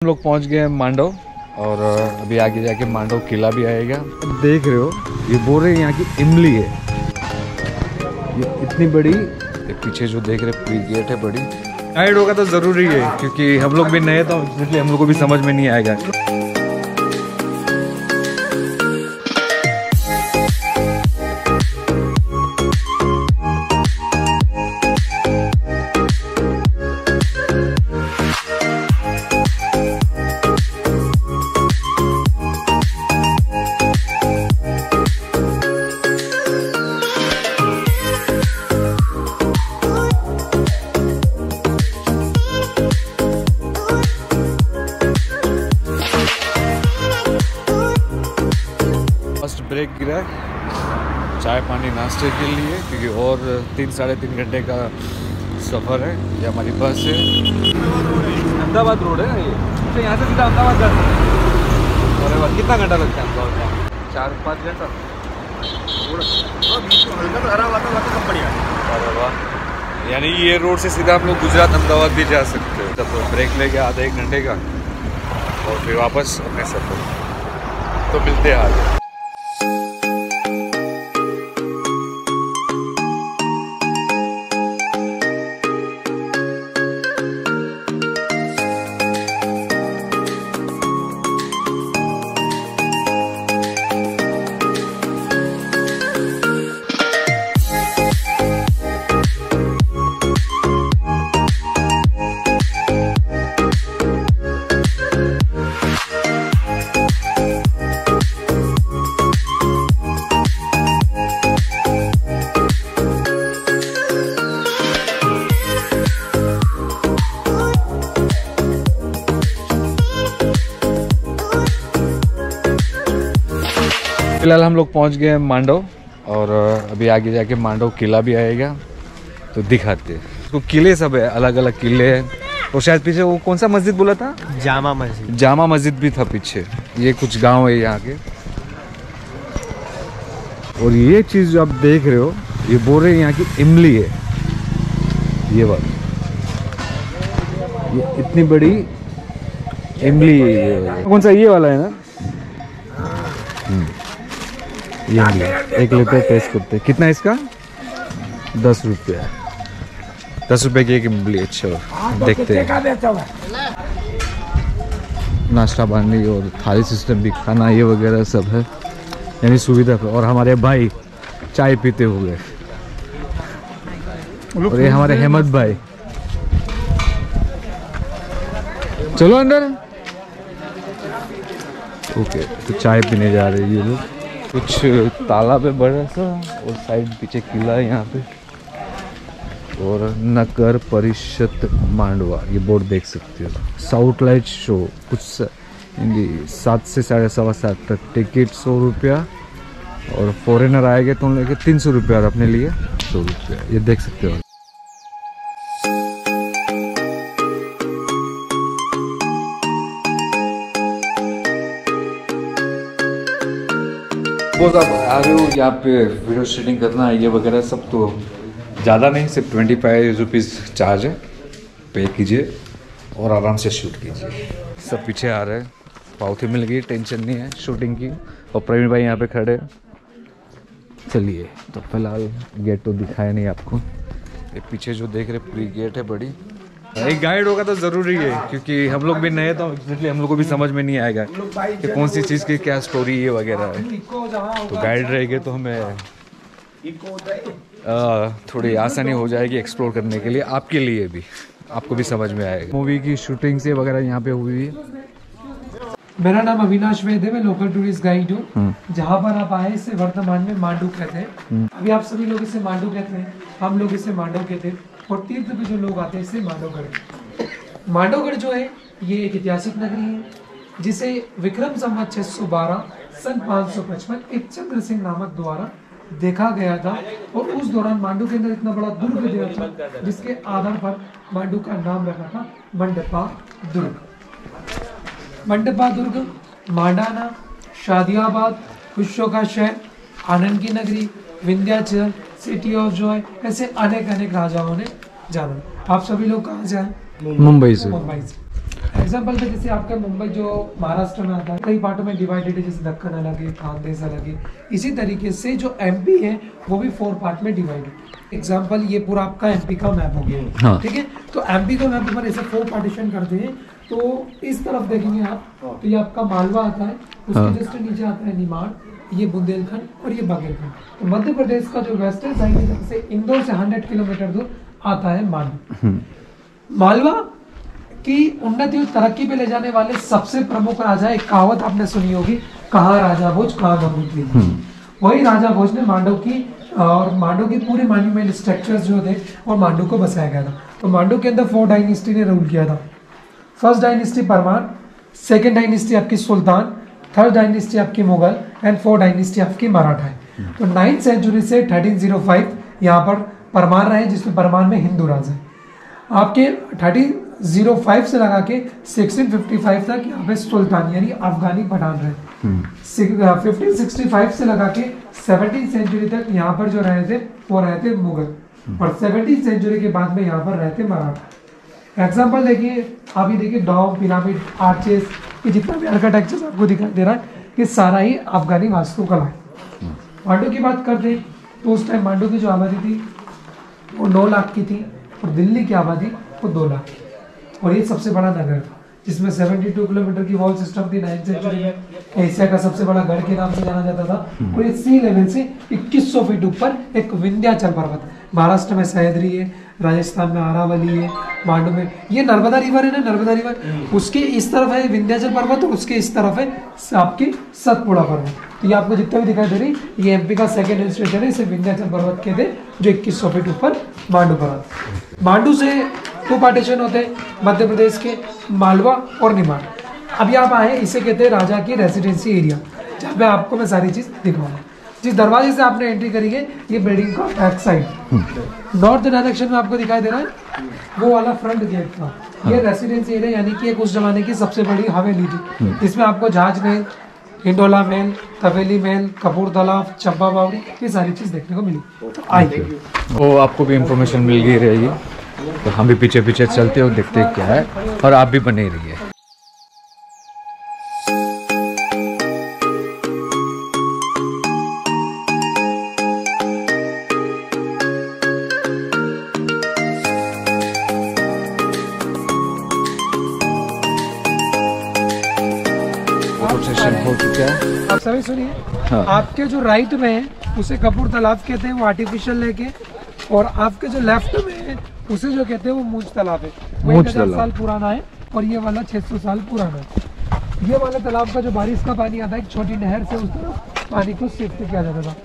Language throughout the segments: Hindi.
हम लोग पहुंच गए हैं मांडव और अभी आगे जाके मांडव किला भी आएगा। देख रहे हो ये बोल रहे हैं यहाँ की इमली है, ये इतनी बड़ी। ये पीछे जो देख रहे पूरी गेट है बड़ी। गाइड होगा तो ज़रूरी है क्योंकि हम लोग भी नए तो इसलिए हम लोग को भी समझ में नहीं आएगा। ब्रेक गिरा चाय पानी नाश्ते के लिए क्योंकि और 3-3.5 घंटे का सफ़र है। ये हमारी बस है, अहमदाबाद रोड है ना ये, तो यहाँ से सीधा अहमदाबाद जा सकते हैं। अरे वाह, कितना घंटा लगता है अहमदाबाद? 4-5 घंटा। अरे वाह, यानी ये रोड से सीधा आप लोग गुजरात अहमदाबाद भी जा सकते हो। तब ब्रेक लेके आधा 1 घंटे का और फिर वापस अपने सफ़र। तो मिलते हैं आगे। फिलहाल हम लोग पहुंच गए हैं मांडव और अभी आगे जाके मांडव किला भी आएगा तो दिखाते हैं। तो किले सब है, अलग अलग किले हैं। और शायद पीछे वो कौन सा मस्जिद बोला था? जामा मस्जिद। जामा मस्जिद भी था पीछे। ये कुछ गांव है यहाँ के। और ये चीज़ जो आप देख रहे हो ये बोल रहे हैं यहाँ की इमली है। ये बात, ये इतनी बड़ी इमली है। कौन सा? ये वाला है ना? ये एक लेते हैं, टेस्ट करते हैं। कितना है इसका? 10 रुपया। 10 रुपये की एक इमली। अच्छा, देखते हैं। नाश्ता पानी और थाली सिस्टम भी, खाना ये वगैरह सब है, यानी सुविधा पे। और हमारे भाई चाय पीते हुए, और ये हमारे हेमंत भाई। चलो अंदर। ओके, तो चाय पीने जा रहे हैं ये लोग। कुछ तालाब है बड़ा सा और साइड पीछे किला है यहाँ पे। और नगर परिषद मांडवा ये बोर्ड देख सकते हो। साउथ लाइट शो कुछ 7 से 7:15 तक। टिकट 100 रुपया और फॉरेनर आएंगे तो उन लेके 300 रुपया और अपने लिए 100 रुपया। ये देख सकते हो। बहुत आप आ रहे हो यहाँ पे वीडियो शूटिंग करना ये वगैरह सब, तो ज़्यादा नहीं, सिर्फ 25 रुपीज़ चार्ज है। पे कीजिए और आराम से शूट कीजिए। सब पीछे आ रहे हैं, पाउथी मिल गई, टेंशन नहीं है शूटिंग की। और प्रवीण भाई यहाँ पे खड़े हैं। चलिए, तो फिलहाल गेट तो दिखाया नहीं आपको। ये पीछे जो देख रहे पूरी गेट है बड़ी। एक गाइड होगा तो ज़रूरी है क्योंकि हम लोग भी नए तो इसलिए हम लोग को भी समझ में नहीं आएगा कि कौन सी चीज़ की क्या स्टोरी ये वगैरह है। तो गाइड रहेंगे तो हमें थोड़ी आसानी हो जाएगी एक्सप्लोर करने के लिए, आपके लिए भी, आपको भी समझ में आएगा। मूवी की शूटिंग से वगैरह यहाँ पे हुई है। मेरा नाम अविनाश वैद है, मैं लोकल टूरिस्ट गाइड हूँ। जहाँ पर आप आए इसे वर्तमान में मांडू कहते हैं। अभी आप सभी लोग इसे मांडू कहते हैं, हम लोग इसे मांडव कहते हैं। और तीर्थ पे जो लोग आते हैं इसे मांडवगढ़। मांडवगढ़ जो है ये एक ऐतिहासिक नगरी है जिसे विक्रम संवत 612 सन 555 एक चंद्र सिंह नामक द्वारा देखा गया था। और उस दौरान मांडू के अंदर इतना बड़ा दुर्ग दिया था जिसके आधार पर मांडू का नाम रखा था मंडपा दुर्ग। मंडपा दुर्ग, मांडाना, शादियाबाद, खुशियों का शहर, आनंद की नगरी, विंध्याचल, सिटी ऑफ जॉय, ऐसे अनेक अनेक राजाओं ने जाना। आप सभी लोग कहाँ से आए? मुंबई से। मुंबई से। एग्जाम्पल पे जैसे आपका मुंबई जो महाराष्ट्र में आता है, कई पार्टों में डिवाइडेड है, जैसे दक्कन अलग है, खानदेश अलग है। इसी तरीके से जो एमपी है वो भी 4 पार्ट में डिवाइडेड है। एग्जाम्पल ये पूरा आपका एमपी का मैप हो गया, ठीक है। तो एमपी का मैप ऊपर ऐसे 4 पार्टीशन करते हैं। तो इस तरफ देखेंगे आप, तो ये आपका मालवा आता है, उसके जस्ट नीचे आता है निमाड़, ये बुंदेलखंड और ये बागेलखंड। तो मध्य प्रदेश का जो वेस्टर्न साइड है, जहाँ से इंदौर से 100 किलोमीटर दूर आता है मालवा। मालवा की उन्नति और तरक्की पे ले जाने वाले सबसे प्रमुख राजा, एक कहावत आपने सुनी होगी, कहाँ राजा भोज कहाँ गंगोत्री। वही राजा भोज ने मांडव की पूरे मॉन्यूमेंट स्ट्रक्चर्स जो थे और मांडू को बसाया गया था। तो मांडू के अंदर 4 डायनेस्टी ने रूल किया था। First dynasty Parmar, second dynasty आपकी सुल्तान, थर्ड डायनेस्टी आपकी मुगल एंड 4 डायनेस्टी आपकी मराठा है। तो 9th सेंचुरी से 1305 यहाँ पर परमार रहे, जिसमें परमार में हिंदू राज है। आपके 1305 से लगा के 1655 तक यहाँ पे सुल्तान यानी अफगानी पठान रहे। 1565 से लगा के 17th सेंचुरी तक यहाँ पर जो रहे थे वो रहे थे मुगल, और 17th सेंचुरी के बाद में यहाँ पर रहे थे मराठा। एग्जाम्पल देखिए, अभी देखिए डॉम, पिरामिड, आर्चेस, ये जितना भी आर्किटेक्चर आपको दिखाई दे रहा है, ये सारा ही अफगानी वास्तुकला है। मांडू की बात करते हैं तो उस टाइम मांडू की जो आबादी थी वो 9 लाख की थी, और दिल्ली की आबादी वो 2 लाख की, और ये सबसे बड़ा नगर था, जिसमें 72 किलोमीटर की वॉल सिस्टम थी। 9th सेंचुरी में एशिया का सबसे बड़ा गढ़ के नाम से जाना जाता था। और ये सी लेवल से 2100 फीट ऊपर एक विंध्याचल पर्वत, महाराष्ट्र में सह्याद्री है, राजस्थान में अरावली है, मांडू में ये नर्मदा रिवर है ना, नर्मदा रिवर, उसके इस तरफ है विंध्याचल पर्वत और उसके इस तरफ है आपकी सतपुड़ा पर्वत। तो ये आपको जितना भी दिखाई दे रही, ये एमपी का सेकेंड हिल स्टेशन है, इसे विंध्याचल पर्वत कहते हैं, जो 2100 फीट ऊपर मांडू पर्वत। मांडू से 2 पार्टीशन होते हैं मध्य प्रदेश के, मालवा और निमाड़। अभी आप आए, इसे कहते हैं राजा की रेसिडेंसी एरिया, जहाँ पे आपको मैं सारी चीज दिखाऊंगा। जिस दरवाजे से आपने एंट्री करी है, ये बिल्डिंग का बैक साइड नॉर्थ डायरेक्शन में आपको दिखाई दे रहा है, वो वाला फ्रंट गेट था। ये रेसिडेंसी एरिया यानी कि एक उस जमाने की सबसे बड़ी हवेली थी, जिसमें आपको जहाज महल, हिंडोला महल, तवेली महल, कपूर तालाब, चंपा बावड़ी, ये सारी चीज देखने को मिली। तो आइए, वो आपको भी इंफॉर्मेशन मिल गई रहेगी, तो हम भी पीछे पीछे चलते और देखते क्या है, और आप भी बने रहिए। हो चुका है, आप सभी सुनिए। हाँ। आपके जो राइट में है उसे कपूर तालाब कहते हैं, वो आर्टिफिशियल लेके, और आपके जो लेफ्ट में है उसे जो कहते हैं वो मूंछ तालाब है। वो 1000 साल पुराना है, और ये वाला 600 साल पुराना है। ये वाला तालाब का जो बारिश का पानी आता है, एक छोटी नहर से उस तरफ पानी को शिफ्ट किया जाता था।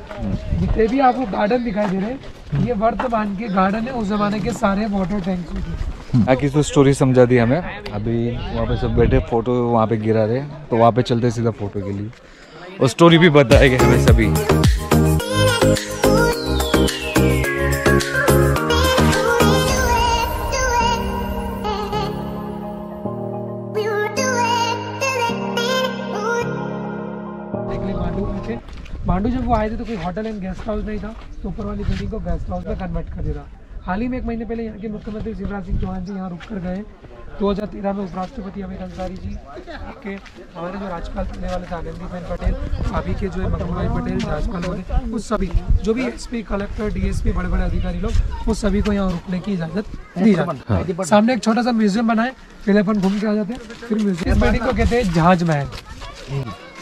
जितने भी आपको गार्डन दिखाई दे रहे हैं, ये वर्तमान के गार्डन है, उस जमाने के सारे वाटर टैंक्स होते। बाकी तो स्टोरी समझा दी हमें। अभी वहाँ पे सब बैठे, फोटो वहाँ पे गिरा रहे, तो वहाँ पे चलते सीधा फोटो के लिए, और स्टोरी भी बताएंगे हमें सभी। मांडू जब वो आए थे तो कोई होटल एंड गेस्ट हाउस नहीं था, तो ऊपर वाली बिल्डिंग को गेस्ट हाउस में कन्वर्ट कर दिया। हाल ही में 1 महीने पहले यहाँ के मुख्यमंत्री शिवराज सिंह चौहान जी यहाँ रुक कर गए। 2013 में उपराष्ट्रपति अमित अंसारी जी के, हमारे जो राज्यपाल बनने वाले थे आनंदीबेन पटेल, अभी के जो है मखनूभाई पटेल राज्यपाल होते, उस सभी जो भी एसपी, कलेक्टर, डीएसपी, बड़े बड़े अधिकारी लोग, उस सभी को यहाँ रुकने की इजाजत दी जाती है। सामने एक छोटा सा म्यूजियम बना है, पहले अपन घूम के आ जाते हैं, फिर म्यूजियम। इस बिल्डिंग को कहते हैं जहाज महल।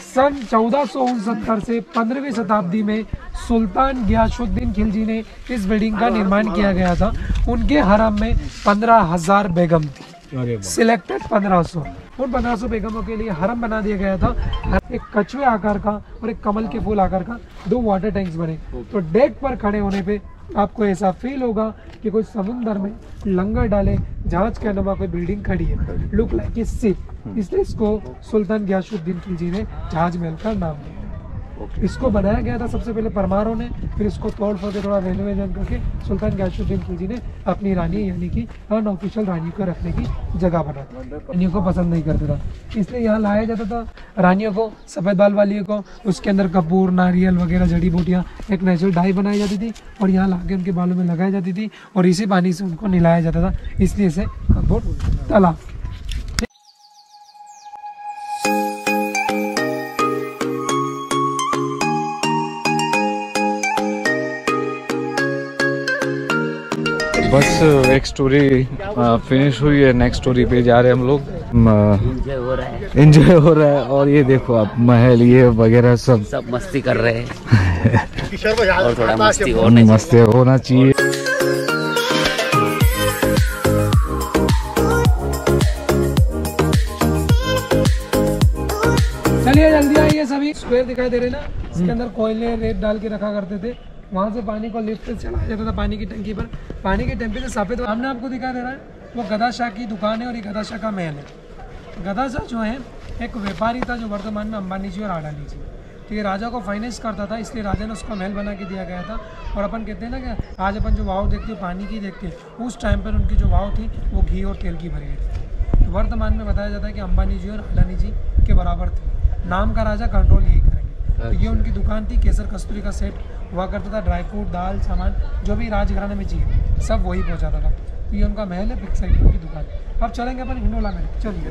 सन 1469 से 15वीं शताब्दी में सुल्तान गियासुद्दीन खिलजी ने इस बिल्डिंग का निर्माण किया गया था। उनके हरम में 15,000 बेगम थी, सिलेक्टेड 1500। उन 1500 बेगमों के लिए हरम बना दिया गया था। एक कछुए आकार का और एक कमल के फूल आकार का 2 वाटर टैंक्स बने। तो डेक पर खड़े होने पे आपको ऐसा फील होगा कि कोई समुद्र में लंगर डाले जहाज के नुमा कोई बिल्डिंग खड़ी है, लुक लाइक ए शिप। इसलिए इसको सुल्तान गियासुद्दीन खिलजी ने जहाज महल का नाम दिया। इसको बनाया गया था सबसे पहले परमारों ने, फिर इसको तोड़ फोड़ के थोड़ा रेनोवेशन करके सुल्तान गियासुद्दीन खिलजी ने अपनी रानी यानी कि अनऑफिशियल रानी को रखने की जगह बना दी। रानियों को पसंद नहीं करता था, इसलिए यहाँ लाया जाता था रानियों को, सफ़ेद बाल वाली को। उसके अंदर कपूर, नारियल वगैरह जड़ी बूटियाँ, एक नेचुरल डाई बनाई जाती थी और यहाँ ला के उनके बालों में लगाई जाती थी, और इसी पानी से उनको नहलाया जाता था, इसलिए इसे कपूर तालाब। बस एक स्टोरी फिनिश हुई है, नेक्स्ट स्टोरी पे जा रहे हैं हम लोग। एंजॉय हो रहा है और ये देखो आप महल ये वगैरह सब मस्ती कर रहे हैं और थोड़ा मस्ती होना चाहिए। चलिए जल्दी आइए। सभी स्क्वायर दिखाई दे रहे ना, इसके अंदर कोयले रेत डाल के रखा करते थे, वहाँ से पानी को लिफ्ट से चलाया जाता था पानी की टंकी पर। पानी की टंकी से सफेद हमने आपको दिखाई दे रहा है वो गदा शाह की दुकान है और ये गदा शाह का महल है। गदा शाह जो है एक व्यापारी था जो वर्तमान में अंबानी जी और अडानी जी, तो ये राजा को फाइनेंस करता था, इसलिए राजा ने उसका महल बना के दिया गया था। और अपन कहते हैं ना कि आज अपन जो वाव देखते हैं पानी की देखते हैं, उस टाइम पर उनकी जो वाव थी वो घी और तेल की भरी हुई थी। तो वर्तमान में बताया जाता है कि अंबानी जी और अडानी जी के बराबर थे। नाम का राजा कंट्रोल यही करेंगे। तो ये उनकी दुकान थी, केसर कस्तूरी का सेट हुआ करता था, ड्राई फ्रूट दाल सामान जो भी राजघराने में चाहिए सब वही पहुंचाता था। तो ये उनका महल है, पिक साइड में उनकी दुकान। अब चलेंगे अपन हिंडोला में, चलिए।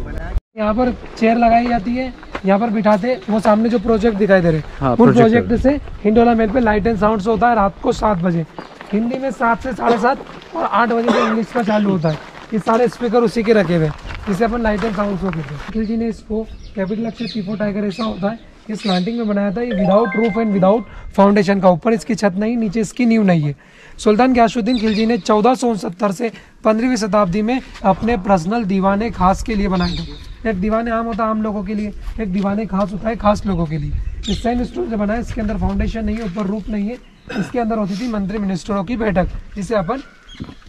यहाँ पर चेयर लगाई जाती है, यहाँ पर बिठाते, वो सामने जो प्रोजेक्ट दिखाई दे रहे हैं उन प्रोजेक्ट से हिंडोला महल पे लाइट एंड साउंड होता है रात को 7 बजे, हिंदी में 7 से 7:30 और 8 बजे से इंग्लिश का चालू होता है। ये सारे स्पीकर उसी के रखे हुए जिसे अपन लाइट एंड साउंड शो कहते हैं। निखिल जी ने इसको कैपिटल अक्षर T4 टाइगर ऐसा होता है, ये स्लांटिंग में बनाया था। ये without roof and without foundation का, ऊपर इसकी छत नहीं, नीचे इसकी नींव नहीं है। सुल्तान गियासुद्दीन खिलजी ने 1469 से 15वीं शताब्दी में अपने पर्सनल दीवाने खास के लिए बनाए थे। एक दीवाने आम होता है आम लोगों के लिए, एक दीवाने खास होता है खास लोगों के लिए। इस सैंड स्टोन से बना है, इसके अंदर फाउंडेशन नहीं है, ऊपर रूफ नहीं है। इसके अंदर होती थी मंत्री मिनिस्टरों की बैठक, जिसे अपन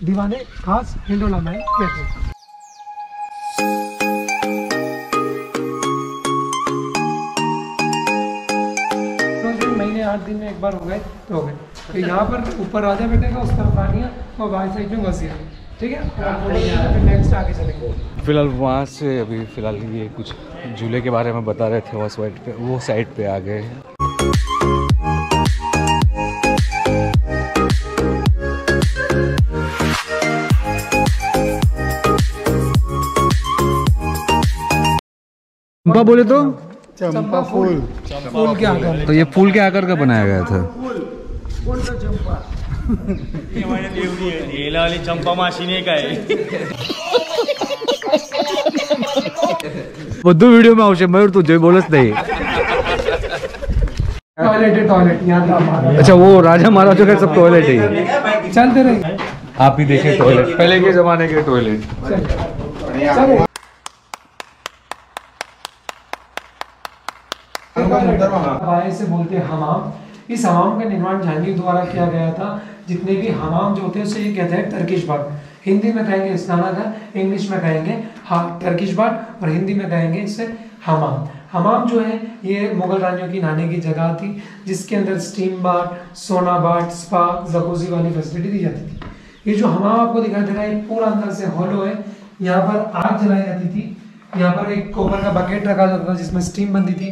दीवाने खास हिंडोला महल कहते हैं। महीने 8 दिन में एक बार हो गए तो हो गए। तो यहाँ पर ऊपर राजा बैठेगा, उस तरफ रानियाँ और बाई साइड में वज़ीर, ठीक है। नेक्स्ट आगे चलेंगे। फिलहाल वहाँ से अभी फिलहाल ये कुछ झूले के बारे में बता रहे थे, वो साइड पे आ गए हैं। चंपा बोले तो चंपा फूल के आकार, तो ये फूल के आकार का बनाया गया था। वाली चंपा माशीने का है। બધું वीडियो में આવશે મયુર, તું જોઈ બોલસ नहीं। टॉयलेट है, टॉयलेट याद है। अच्छा वो राजा महाराजा का सब टॉयलेट है, चलते रहे आप ही देखें टॉयलेट, पहले के जमाने के टॉयलेट। से बोलते हैं हमाम। इस हमाम का निर्माण जहांगीर द्वारा किया गया था। जितने भी हमाम जो होते हैं उसे ये कहते हैं टर्किश बाथ। हिंदी में कहेंगे स्नानागार, इंग्लिश में कहेंगे टर्किश बाथ और हिंदी में कहेंगे इसे हमाम। हमाम जो है ये मुगल रानियों की नहाने की जगह थी, जिसके अंदर स्टीम बाथ, सोना बाथ, स्पा, जकूजी वाली फैसिलिटी दी जाती थी। ये जो हमाम आपको दिखाई दे रहा है पूरा अंदर से हॉलो है। यहाँ पर आग जलाई जाती थी, यहाँ पर एक कॉपर का बकेट रखा जाता था जिसमें स्टीम बनती थी।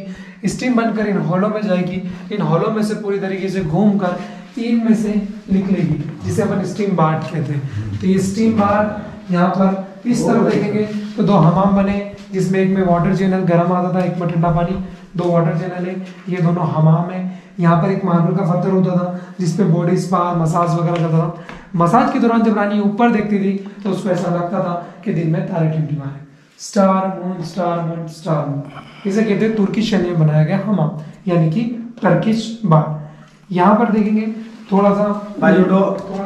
स्टीम बनकर इन हॉलों में जाएगी, इन हॉलों में से पूरी तरीके से घूमकर तीन में से निकलेगी, जिसे अपन स्टीम बाथ कहते हैं। तो ये स्टीम बाथ यहाँ पर इस तरफ देखेंगे तो 2 हमाम बने, जिसमें एक में वाटर चैनल गर्म आता था, एक में ठंडा पानी, 2 वाटर चैनल है। ये दोनों हमाम है। यहाँ पर एक मार्बल का पत्थर होता था जिसपे बॉडी स्पा मसाज वगैरह करता था। मसाज के दौरान जब रानी ऊपर देखती थी तो उसको ऐसा लगता था कि दिन में तारे टिमटिमा है। Star moon star moon star moon, इसे कहते हैं तुर्की शैली में बनाया गया हमाम, यानी कि टर्किश बाथ। यहाँ पर देखेंगे थोड़ा सा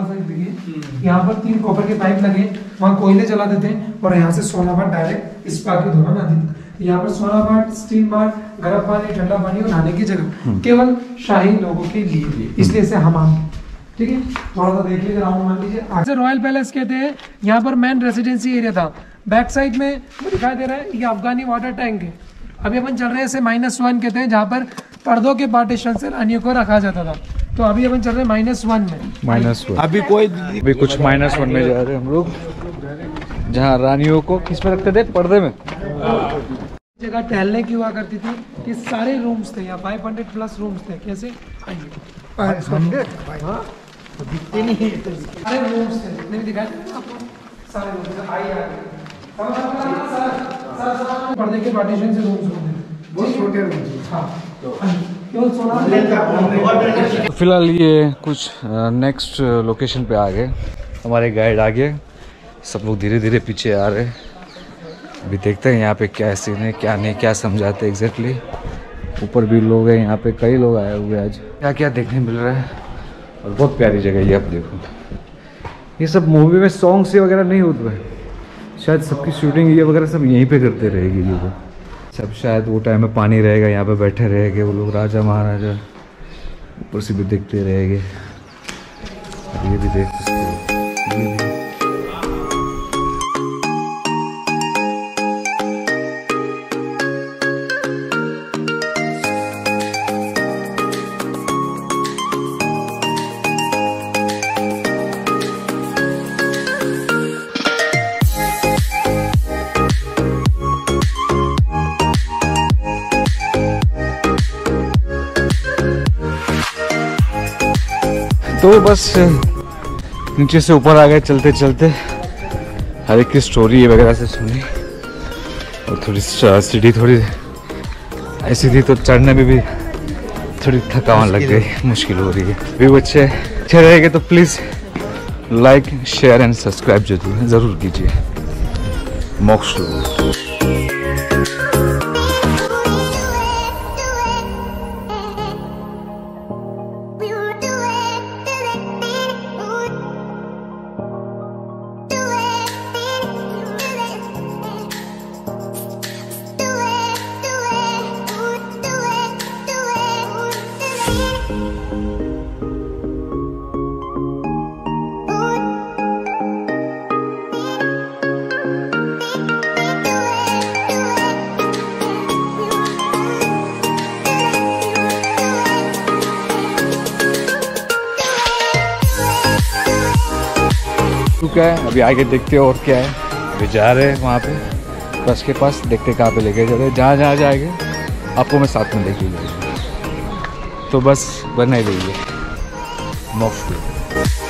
देखिए, यहाँ पर 3 कॉपर के पाइप लगे, वहाँ कोयले जला देते हैं और यहाँ से सोना बाथ डायरेक्ट स्पा के दौरान आती थी। यहाँ पर सोना बाथ, स्टीम बाथ, गर्म पानी, ठंडा पानी और नहाने की जगह केवल शाही लोगों के लिए, इसलिए इसे हमाम, ठीक है। थोड़ा सा देख लीजिए, राउंड मान लीजिए। रॉयल पैलेस कहते हैं, यहाँ पर मैन रेसिडेंसी एरिया था। बैक साइड में दिखाई दे रहा है ये अफगानी वाटर टैंक है। अभी अपन चल रहे हैं इसे -1 कहते हैं, जहाँ पर पर्दों के पार्टीशन से रानियों को रखा जाता था। तो अभी अपन चल रहे हैं -1 में। -1 अभी कुछ -1 में जा रहे हैं हम लोग, जहाँ रानियों को किस में रखते थे, पर्दे में। जगह टहलने की हुआ करती थी। ये सारे रूम्स थे, यहाँ 500+ रूम्स थे। कैसे 500 दिखते नहीं, सारे रूम्स थे जितने भी दिखाए आपको, सारे रूम्स पर्दे के पार्टीशन से रूम्स होते हैं, बहुत छोटे रूम्स। हाँ, केवल सोना। फिलहाल ये कुछ नेक्स्ट लोकेशन पे आ गए। हमारे गाइड आगे, सब लोग धीरे धीरे पीछे आ रहे हैं। अभी देखते हैं यहाँ पे क्या सीन है, क्या नहीं, क्या समझाते एग्जैक्टली। ऊपर भी लोग हैं, यहाँ पे कई लोग आए हुए आज। क्या क्या देखने मिल रहा है, और बहुत प्यारी जगह ये। आप देखो, ये सब मूवी में सॉन्ग से वगैरह नहीं होता है, शायद सबकी शूटिंग ये वगैरह सब यहीं पे करते रहेगी ये लोग सब। शायद वो टाइम में पानी रहेगा, यहाँ पे बैठे रहेंगे वो लोग, राजा महाराजा, ऊपर से भी देखते रहेंगे। ये भी देख सकते हो, ये भी। तो बस नीचे से ऊपर आ गए चलते चलते, हर एक की स्टोरी वगैरह से सुनी, और थोड़ी सीढ़ी थोड़ी ऐसी थी तो चढ़ने में भी थोड़ी थकान लग गई, मुश्किल हो रही है। व्यू अच्छे रहेंगे तो please like share and subscribe ज़रूर कीजिए। मोक्ष क्या है, अभी आगे देखते हैं और क्या है। अभी जा रहे हैं वहाँ पे बस के पास, देखते कहाँ पे लेके जा रहे हैं। जहाँ जहाँ जाएंगे आपको मैं साथ में लेके जाऊँगा, तो बस बना ही रहिए। मोक्ष।